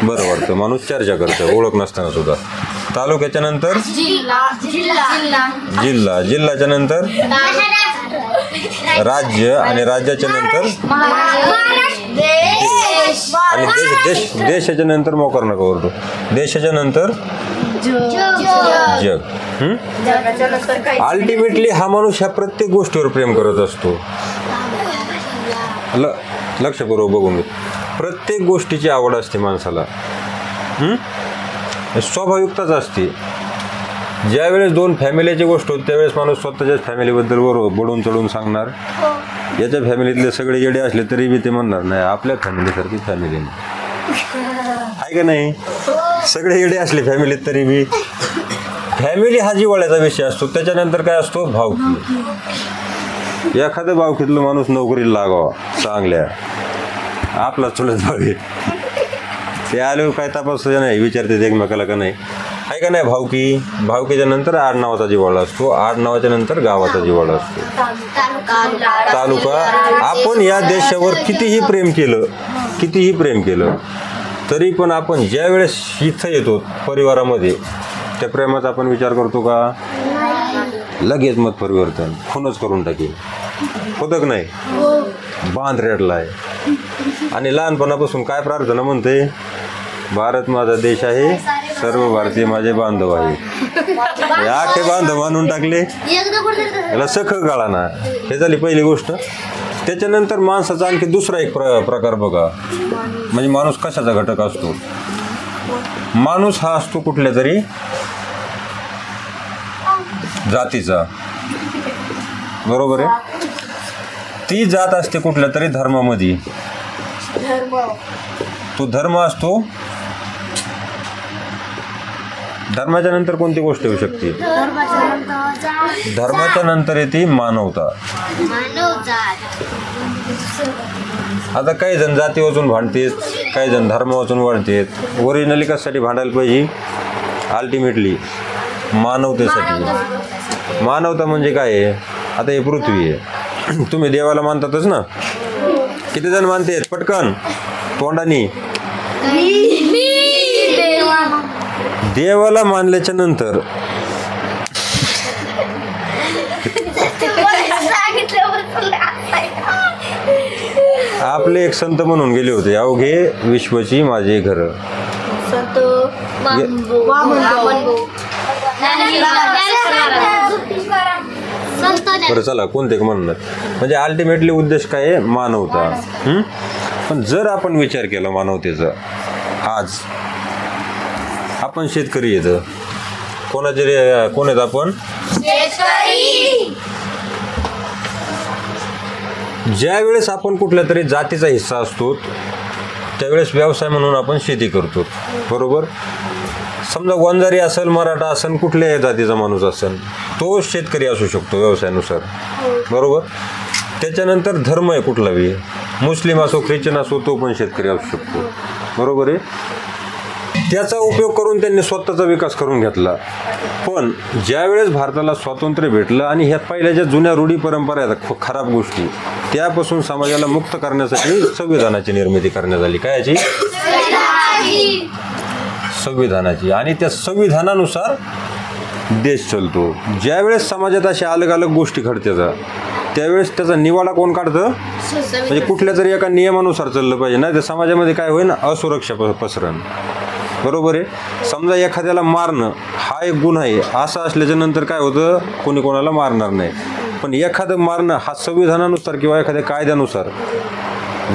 बरं वाटतं. माणूस चर्चा करतं ओळख नसताना सुद्धा. तालुक्याच्या नंतर जिल्हा. जिल्ह्याच्या नंतर राज्य. आणि राज्याच्या नंतर आणि देशाच्या नंतर मोकार नका ओरडू. देशाच्या नंतर जग. अल्टिमेटली हा माणूस ह्या प्रत्येक गोष्टीवर प्रेम करत असतो. लक्षपूर्वक बघून घे. प्रत्येक गोष्टीची आवड असते माणसाला. स्वाभाविकताच असते. ज्यावेळेस 2 फॅमिलीची गोष्ट होती त्यावेळेस माणूस स्वतःच्याच फॅमिलीबद्दल बडून चढून सांगणार. याच्या फॅमिलीतले सगळे येडे असले तरी बी ते म्हणणार नाही आपल्या फॅमिलीसारखी फॅमिली नाही. आहे का नाही? सगळे येडे असले फॅमिलीत तरी बी. फॅमिली हा जिव्हाळ्याचा विषय असतो. त्याच्यानंतर काय असतो? भावकी. एखादं भावकीतलं माणूस नोकरीला लागावा चांगल्या, आपला चुलत भाऊ आहे, ते आले काय तपासतं नाही, विचारते एकमेकाला का नाही, आहे का नाही? भावकी. भावकीच्या नंतर आडनावाचा जिव्हाळा असतो. आडनावाच्या नंतर गावाचा जिव्हाळा असतो. तालुका. आपण या देशावर कितीही प्रेम केलं तरी पण आपण ज्या वेळेस इथं येतो परिवारामध्ये त्या प्रेमाचा आपण विचार करतो का? लगेच मत परिवर्तन खूनच करून टाकेल. होतं का नाही? बांध रेडलाय. आणि लहानपणापासून काय प्रार्थना म्हणते? भारत माझा देश आहे, सर्व भारतीय माझे बांधव आहे. आखे बांधव मानून टाकले, याला सख कळाना. हे झाली पहिली गोष्ट. त्याच्यानंतर माणसाचा आणखी दुसरा एक प्रकार बघा. म्हणजे माणूस कशाचा घटक असतो? माणूस हा असतो कुठल्या तरी जातीचा. बरोबर आहे. ती जात असते कुठल्या तरी धर्मामध्ये. तो धर्म असतो. धर्माच्या नंतर कोणती गोष्ट येऊ शकते? धर्माच्या नंतर येते मानवता. आता काही जण जाती वाचून भांडतेत, काही जण धर्म वाचून वाढतेत. ओरिजिनली कशासाठी भांडायला पाहिजे? अल्टिमेटली मानवतेसाठी. मानवता म्हणजे काय आहे? आता हे पृथ्वी आहे. तुम्ही देवाला मानतातच ना? किती जण मानतेत? पटकन तोंडानी. देवाला मानल्याच्या नंतर आपले एक संत म्हणून गेले होते, अवघे विश्वची माझे घर. बरं चला कोणते म्हणणार. म्हणजे अल्टिमेटली उद्देश काय आहे? मानवता. पण जर आपण विचार केला मानवतेचा, आज आपण शेतकरी येतं. कोण आहेत आपण? ज्या वेळेस आपण कुठल्या तरी जातीचा हिस्सा असतो त्यावेळेस व्यवसाय म्हणून आपण शेती करतो. बरोबर. समजा वंजारी असेल, मराठा असेल, कुठल्याही जातीचा माणूस असेल, तो शेतकरी असू शकतो व्यवसायानुसार. बरोबर. त्याच्यानंतर धर्म आहे कुठला बी, मुस्लिम असो ख्रिश्चन असो, तो पण शेतकरी असू शकतो. बरोबर आहे. त्याचा उपयोग करून त्यांनी स्वतःचा विकास करून घेतला. पण ज्यावेळेस भारताला स्वातंत्र्य भेटलं आणि ह्या पहिल्या ज्या जुन्या रूढी परंपरा आहेत, खूप खराब गोष्टी, त्यापासून समाजाला मुक्त करण्यासाठी संविधानाची निर्मिती करण्यात आली. काय याची? संविधानाची. आणि त्या संविधानानुसार देश चालतो. ज्यावेळेस समाजात अशा अलग अलग गोष्टी घडतात त्यावेळेस त्याचा निवाडा कोण काढतं? म्हणजे कुठल्या तरी एका नियमानुसार चाललं पाहिजे ना. त्या समाजामध्ये काय होईल? असुरक्षा पसरण. बरोबर आहे. समजा एखाद्याला मारणं हा एक गुन्हा आहे असं असल्याच्या नंतर काय होतं? कोणी कोणाला मारणार नाही. पण एखादं मारणं हा संविधानानुसार किंवा एखाद्या कायद्यानुसार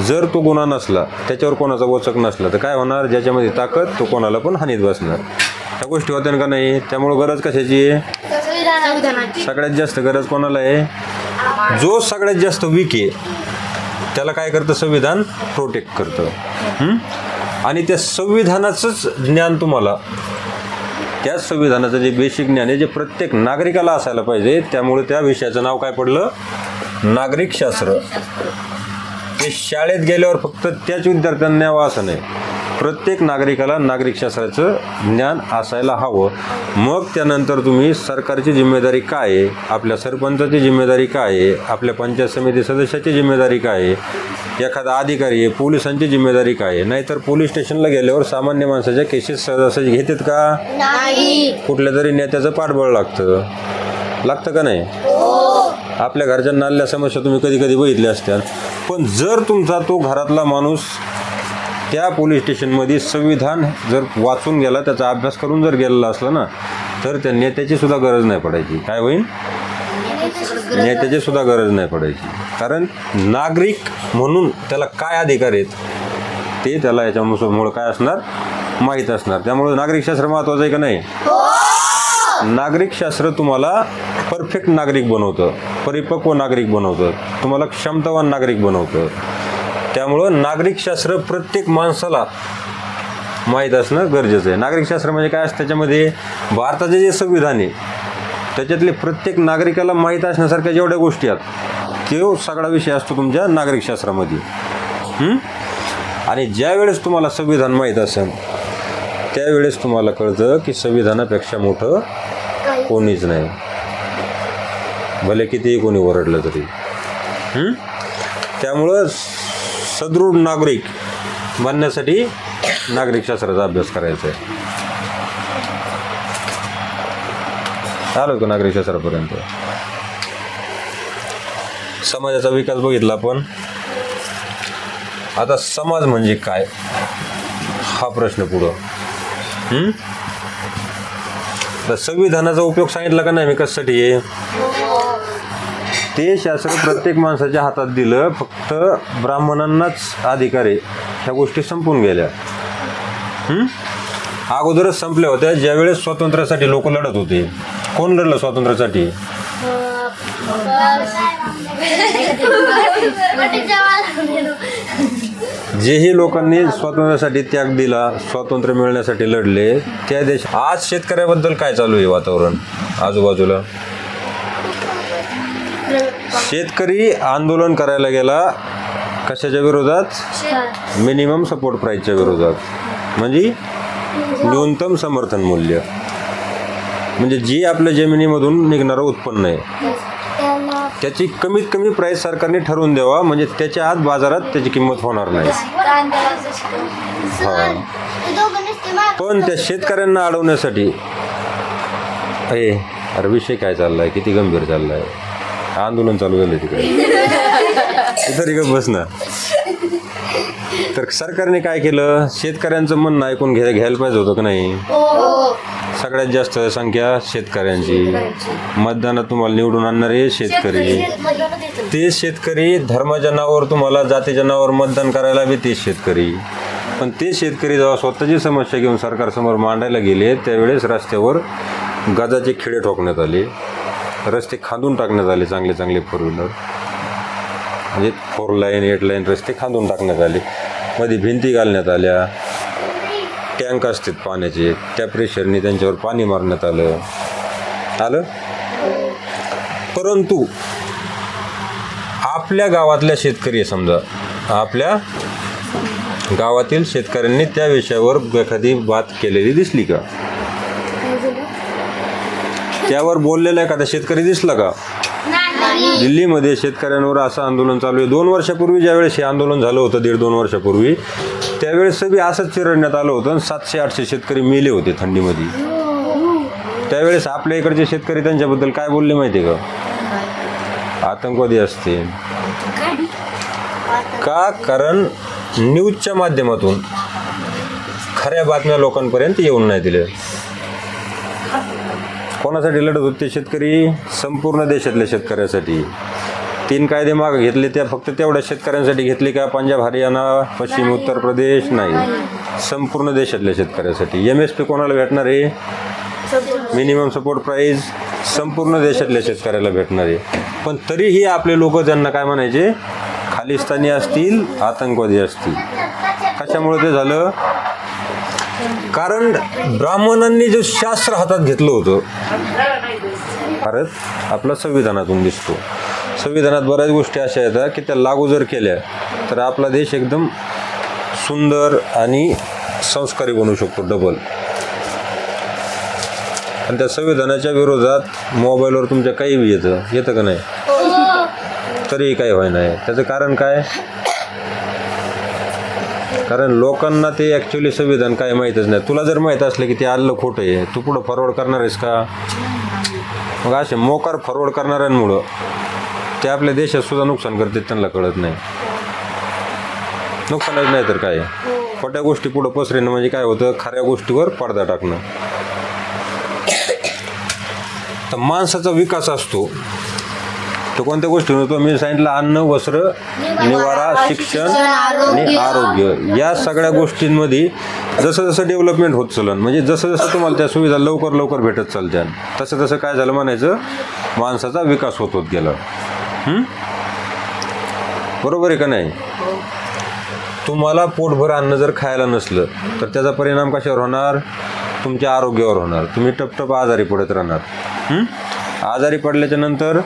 जर तो गुन्हा नसला, त्याच्यावर कोणाचा वचक नसला तर काय होणार? ज्याच्यामध्ये ताकद तो कोणाला पण हानीत बसणार. ह्या गोष्टी होत्या का नाही? त्यामुळं गरज कशाची आहे? सगळ्यात जास्त गरज कोणाला आहे? जो सगळ्यात जास्त वीक आहे त्याला काय करतं? संविधान प्रोटेक्ट करतं. आणि त्या संविधानाचंच ज्ञान तुम्हाला, त्या संविधानाचं जे बेसिक ज्ञान आहे जे प्रत्येक नागरिकाला असायला पाहिजे. त्यामुळे त्या विषयाचं नाव काय पडलं? नागरिक शास्त्र. ते शाळेत गेल्यावर फक्त त्याच विद्यार्थ्यांना यावं असं नाही. प्रत्येक नागरिकाला नागरिकशास्त्राचं ज्ञान असायला हवं. मग त्यानंतर तुम्ही सरकारची जिम्मेदारी काय आहे, आपल्या सरपंचाची जिम्मेदारी काय आहे, आपल्या पंचायत समिती सदस्याची जिम्मेदारी काय आहे, एखादा अधिकारी आहे, पोलिसांची जिम्मेदारी काय आहे. नाहीतर पोलीस स्टेशनला गेल्यावर सामान्य माणसाच्या केसेस सहजासहजी घेतात का? कुठल्या तरी नेत्याचं पाठबळ लागतं का नाही? आपल्या घरच्या नाल्या समस्या तुम्ही कधी कधी बघितल्या असत्या. पण जर तुमचा तो घरातला माणूस त्या पोलीस स्टेशनमध्ये संविधान जर वाचून गेला, त्याचा अभ्यास करून जर गेलेला असला ना, तर त्या नेत्याची सुद्धा गरज नाही पडायची. काय होईल? नेत्याची सुद्धा गरज नाही पडायची. कारण नागरिक म्हणून त्याला काय अधिकार आहेत ते त्याला याच्यामुळं काय असणार? माहीत असणार. त्यामुळे नागरिकशास्त्र महत्त्वाचं आहे का नाही? नागरिकशास्त्र तुम्हाला परफेक्ट नागरिक बनवतं, परिपक्व नागरिक बनवतं, तुम्हाला क्षमतावान नागरिक बनवतं. त्यामुळं नागरिकशास्त्र प्रत्येक माणसाला माहीत असणं गरजेचं आहे. नागरिकशास्त्र म्हणजे काय असतं? त्याच्यामध्ये भारताचे जे संविधान आहे त्याच्यातले प्रत्येक नागरिकाला माहीत असण्यासारख्या जेवढ्या गोष्टी आहेत तो सगळा विषय असतो तुमच्या नागरिकशास्त्रामध्ये. आणि ज्यावेळेस तुम्हाला संविधान माहीत असेल त्यावेळेस तुम्हाला कळतं की संविधानापेक्षा मोठं कोणीच नाही, भले कितीही कोणी ओरडलं तरी. त्यामुळं सदृढ नागरिक बनण्यासाठी नागरिकशास्त्राचा अभ्यास करायचा आहे. आलो का नागरिकशास्त्रापर्यंत? समाजाचा विकास बघितला आपण. आता समाज म्हणजे काय हा प्रश्न पुढं. तर संविधानाचा उपयोग सांगितला का नाही मी कशासाठी आहे? ते शास्त्र प्रत्येक माणसाच्या हातात दिलं, फक्त ब्राह्मणांनाच अधिकार आहे ह्या गोष्टी संपून गेल्या. अगोदरच संपल्या होत्या. ज्यावेळेस स्वातंत्र्यासाठी लोक लढत होते. कोण लढलं स्वातंत्र्यासाठी? जेही लोकांनी स्वातंत्र्यासाठी त्याग दिला, स्वातंत्र्य मिळण्यासाठी लढले त्या देश. आज शेतकऱ्याबद्दल काय चालू आहे वातावरण आजूबाजूला? शेतकरी आंदोलन करायला गेला कशाच्या विरोधात? मिनिमम सपोर्ट प्राईसच्या विरोधात. म्हणजे न्यूनतम समर्थन मूल्य, म्हणजे जी आपल्या जमिनीमधून निघणारं उत्पन्न आहे त्याची कमीत कमी प्राईस सरकारने ठरवून द्यावा, म्हणजे त्याच्या आत बाजारात त्याची किंमत होणार नाही. पण त्या शेतकऱ्यांना अडवण्यासाठी अरे विषय काय चाललाय? किती गंभीर चाललाय? आंदोलन चालू झालं तिकडे तरी का बस ना. तर सरकारने काय केलं? शेतकऱ्यांचं म्हणणं ऐकून घ्यायला पाहिजे होतं का नाही? सगळ्यात जास्त संख्या शेतकऱ्यांची. मतदानात तुम्हाला निवडून आणणारे शेतकरी. ते शेतकरी धर्माच्या नावावर, तुम्हाला जातीच्या नावावर मतदान करायला बी ते शेतकरी. पण ते शेतकरी जेव्हा स्वतःची समस्या घेऊन सरकारसमोर मांडायला गेले त्यावेळेस रस्त्यावर गजाचे खिळे ठोकण्यात आले, रस्ते खांदून टाकण्यात आले. चांगले चांगले 4 व्हीलर म्हणजे 4 लाईन 8 लाईन रस्ते खांदून टाकण्यात आले. मध्ये भिंती घालण्यात आल्या. टँक असतात पाण्याचे, त्या प्रेशरने त्यांच्यावर पाणी मारण्यात आलं. परंतु आपल्या गावातल्या शेतकरी, समजा आपल्या गावातील शेतकऱ्यांनी त्या विषयावर एखादी बात केलेली दिसली का? त्यावर बोललेला एखादा शेतकरी दिसला का? दिल्लीमध्ये शेतकऱ्यांवर असं आंदोलन चालू आहे. 2 वर्षापूर्वी ज्यावेळेस हे आंदोलन झालं होतं, 1.5-2 वर्षापूर्वी, त्यावेळेस बी असंच चिरडण्यात आलं होतं. 700-800 शेतकरी मेले होते थंडीमध्ये. त्यावेळेस आपल्या इकडचे शेतकरी त्यांच्याबद्दल काय बोलले माहिती आहे का? आतंकवादी असते का? कारण न्यूजच्या माध्यमातून खऱ्या बातम्या लोकांपर्यंत येऊन नाही दिल्या. कोणासाठी लढत होते शेतकरी? संपूर्ण देशातल्या शेतकऱ्यासाठी. 3 कायदे मागे घेतले, त्या फक्त तेवढ्या शेतकऱ्यांसाठी घेतले का? पंजाब, हरियाणा, पश्चिम उत्तर प्रदेश? नाही, संपूर्ण देशातल्या शेतकऱ्यासाठी. MSP कोणाला भेटणार आहे? मिनिमम सपोर्ट प्राईस संपूर्ण देशातल्या शेतकऱ्याला भेटणार आहे. पण तरीही आपले लोक त्यांना काय म्हणायचे? खालिस्तानी असतील, आतंकवादी असतील. कशामुळे ते झालं? कारण ब्राह्मणांनी जे शास्त्र हातात घेतलं होतं, भारत आपला संविधानातून दिसतो. संविधानात बऱ्याच गोष्टी अशा येतात की त्या लागू जर केल्या तर आपला देश एकदम सुंदर आणि संस्कारी बनू शकतो, डबल. आणि त्या संविधानाच्या विरोधात मोबाईलवर तुमच्या काही बी येतं का नाही? तरीही काही व्हाय नाही. त्याचं कारण काय? कारण लोकांना ते ॲक्च्युली संविधान काय माहीतच नाही. तुला जर माहीत असलं की ते आलं खोटं आहे, तू पुढं फॉरवर्ड करणार आहेस का? मग असे मोकार फॉरवर्ड करणाऱ्यांमुळं ते आपल्या देशात सुद्धा नुकसान करतात, त्यांना कळत नाही. नुकसानच नाही तर काय. खोट्या गोष्टी पुढं पसरणं म्हणजे काय होतं? खऱ्या गोष्टीवर पडदा टाकणं. तर माणसाचा विकास असतो तो कोणत्या गोष्टी होतो? मी सांगितलं, अन्न, वस्त्र, निवारा, शिक्षण आणि आरोग्य. या सगळ्या गोष्टींमध्ये जसं जसं डेव्हलपमेंट होत चालन, म्हणजे जसं जसं तुम्हाला त्या सुविधा लवकर लवकर भेटत चालत्या, तसं तसं काय झालं म्हणायचं? माणसाचा विकास होत होत गेला. बरोबर आहे का नाही? तुम्हाला पोटभर अन्न जर खायला नसलं तर त्याचा परिणाम कशावर होणार? तुमच्या आरोग्यावर होणार. तुम्ही टपटप आजारी पडत राहणार. आजारी पडल्याच्या नंतर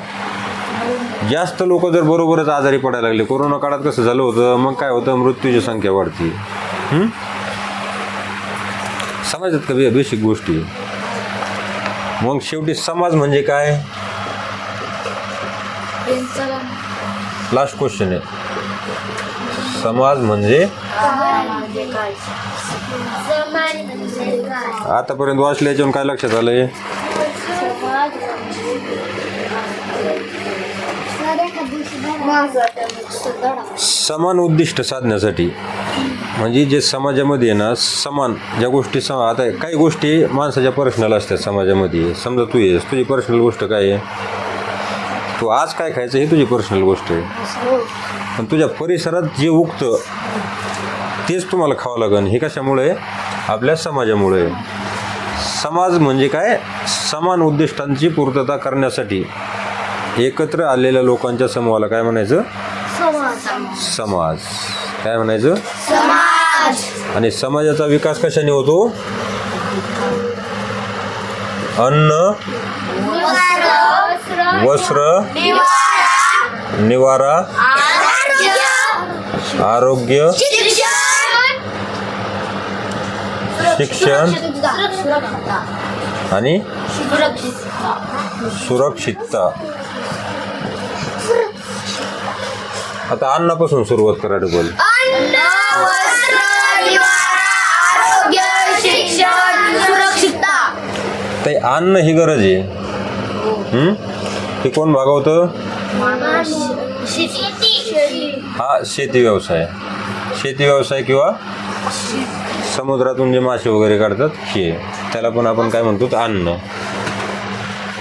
जास्त लोक जर बरोबरच आजारी पडायला लागले, कोरोना काळात कसं झालं होतं, मग काय होतं? मृत्यूची संख्या वाढते. समाजात का बेसिक गोष्टी. मग शेवटी समाज म्हणजे काय? लास्ट क्वेश्चन आहे. समाज म्हणजे आतापर्यंत वाचल्याच्यावर काय लक्षात आलंय? समान उद्दिष्ट साधण्यासाठी, म्हणजे जे समाजामध्ये आहे ना, समान ज्या गोष्टी आता काही गोष्टी माणसाच्या पर्सनल असतात समाजामध्ये. समजा तू आहेस, तुझी पर्सनल गोष्ट काय आहे? तू आज काय खायचं हे तुझी पर्सनल गोष्ट आहे. पण तुझ्या परिसरात जे उगतं तेच तुम्हाला खावं लागेल. हे कशामुळे? आपल्या समाजामुळे. समाज म्हणजे काय? समान उद्दिष्टांची पूर्तता करण्यासाठी एकत्र आलेल्या लोकांच्या समूहाला काय म्हणायचं? समाज. काय म्हणायचं? आणि समाजाचा विकास कशाने होतो? अन्न, वस्त्र, निवारा, आरोग्य, शिक्षण आणि सुरक्षितता. आता अन्नापासून सुरुवात करा. डबल ते अन्न ही गरज आहे. ते कोण भागवतं? हा शेती व्यवसाय. शेती व्यवसाय किंवा समुद्रातून जे मासे वगैरे काढतात हे, त्याला पण आपण काय म्हणतो? अन्न.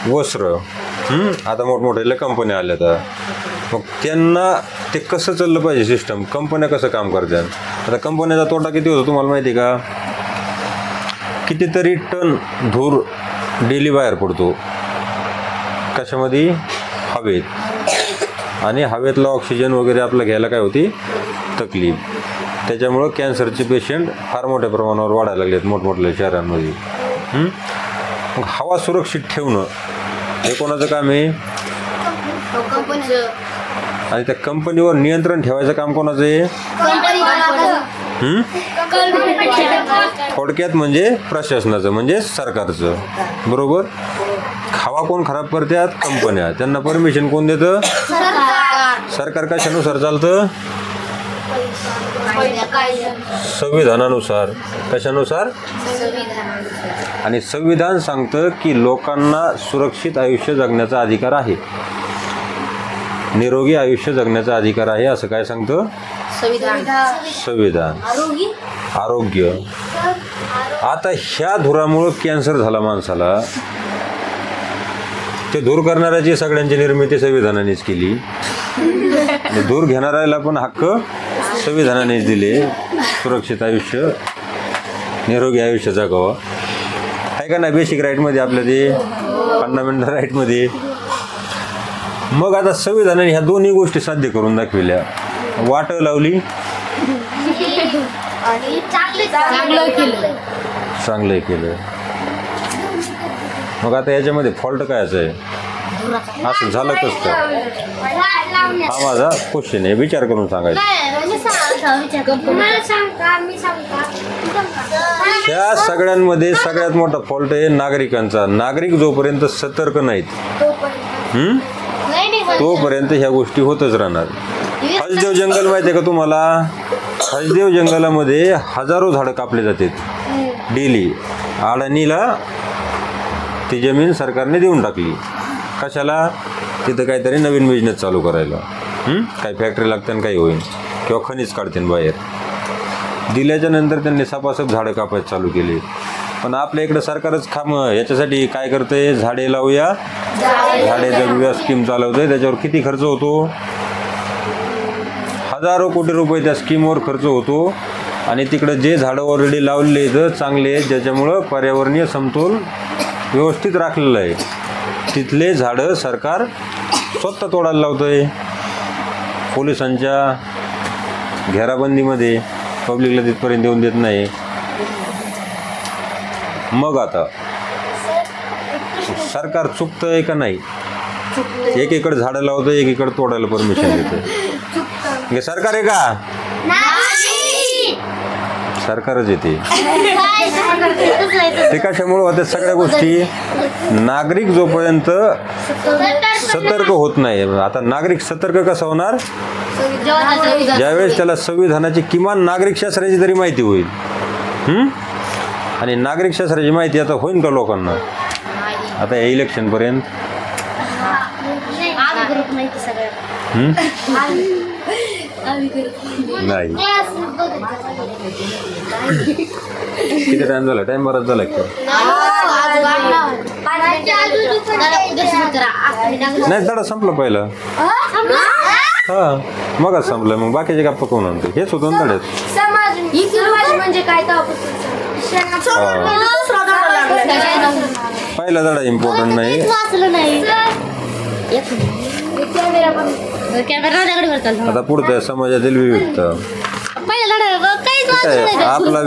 वस्त्र. आता मोठमोठ्या कंपन्या आल्या तर मग त्यांना ते कसं चाललं पाहिजे सिस्टम, कंपन्या कसं काम करतात. आता कंपन्याचा तोटा किती होतो तुम्हाला माहिती आहे का? कितीतरी टन धूर डेली बाहेर पडतो. कशामध्ये? हवेत. आणि हवेतला ऑक्सिजन वगैरे आपलं घ्यायला काय होती? तकलीफ. त्याच्यामुळं कॅन्सरचे पेशंट फार मोठ्या प्रमाणावर वाढायला लागलेत मोठमोठ्या शहरांमध्ये. मग हवा सुरक्षित ठेवणं हे कोणाचं काम आहे? आणि त्या कंपनीवर नियंत्रण ठेवायचं काम कोणाचं आहे? थोडक्यात म्हणजे प्रशासनाचं, म्हणजे सरकारचं. बरोबर. हवा कोण खराब करतात? कंपन्या. त्यांना परमिशन कोण देतं? सरकार. कशानुसार चालतं? संविधानानुसार. कशानुसार? आणि संविधान सांगतं की लोकांना सुरक्षित आयुष्य जगण्याचा अधिकार आहे, निरोगी आयुष्य जगण्याचा अधिकार आहे, असं काय सांगतं संविधान. आरोग्य. आता ह्या धुरामुळं कॅन्सर झाला माणसाला, ते धूर करणाऱ्याची सगळ्यांची निर्मिती संविधानानेच केली आणि धूर घेणाऱ्याला पण हक्क संविधानानेच दिले, सुरक्षित आयुष्य, निरोगी आयुष्य जगावं. आहे का नाही बेसिक राईटमध्ये आपल्या, ते फंडामेंटल राईटमध्ये. मग आता संविधानाने ह्या दोन्ही गोष्टी साध्य करून दाखविल्या. वाट लावली, चांगलं केलं. मग आता याच्यामध्ये फॉल्ट कायचं आहे? असं झालं कसं? हा माझा क्वेश्चन आहे, विचार करून सांगायचं. ह्या सगळ्यांमध्ये सगळ्यात मोठा फॉल्ट आहे नागरिकांचा. नागरिक जोपर्यंत सतर्क नाहीत तोपर्यंत ह्या गोष्टी होतच राहणार. हजदेव जंगल माहिती आहे का तुम्हाला? हजदेव जंगलामध्ये हजारो झाडं कापले जातात डेली. अडाणीला ती जमीन सरकारने देऊन टाकली. कशाला? तिथं काहीतरी नवीन बिझनेस चालू करायला. काही फॅक्टरी लागते आणि काही होईल, किंवा खनिज काढते बाहेर. दिल्याच्या नंतर त्यांनी सपासप झाडं कापायला चालू केली. पण आपल्या इकडं सरकारच याच्यासाठी काय करतंय? झाडे लावूया, झाडे जगूया स्कीम चालवतंय. त्याच्यावर किती खर्च होतो? हजारो कोटी रुपये त्या स्कीमवर खर्च होतो. आणि तिकडं जे झाडं ऑलरेडी लावलेले आहेत चांगले आहेत, ज्याच्यामुळं पर्यावरणीय समतोल व्यवस्थित राखलेलं आहे, तिथले झाडं सरकार स्वतः तोडायला लावतंय. पोलिसांच्या घेराबंदीमध्ये पब्लिकला तिथपर्यंत येऊन देत नाही. मग आता सरकार चुकतंय का नाही? एकीकडे झाडं लावतं, एकीकडे तोडायला परमिशन देतं. हे सरकार आहे का? सरकारच येते. ते कशामुळे होत्या सगळ्या गोष्टी? नागरिक जोपर्यंत सतर्क होत नाही. आता नागरिक सतर्क कसा होणार? ज्यावेळेस त्याला संविधानाची किमान नागरिक शास्त्राची तरी माहिती होईल. आणि नागरिक शास्त्राची माहिती आता होईल का लोकांना? आता या इलेक्शनपर्यंत नाही. किती टाइम झाला? टाइम बराच झाला का? नाही, धडा संपला पहिला. हा मगच संपलं. मग बाकीचे गप्पा कोण आणते? हेच होतं ना धड्यात. पहिला धडा इम्पॉर्टंट नाही. आता पुढच्या समाजातील विविधता आपला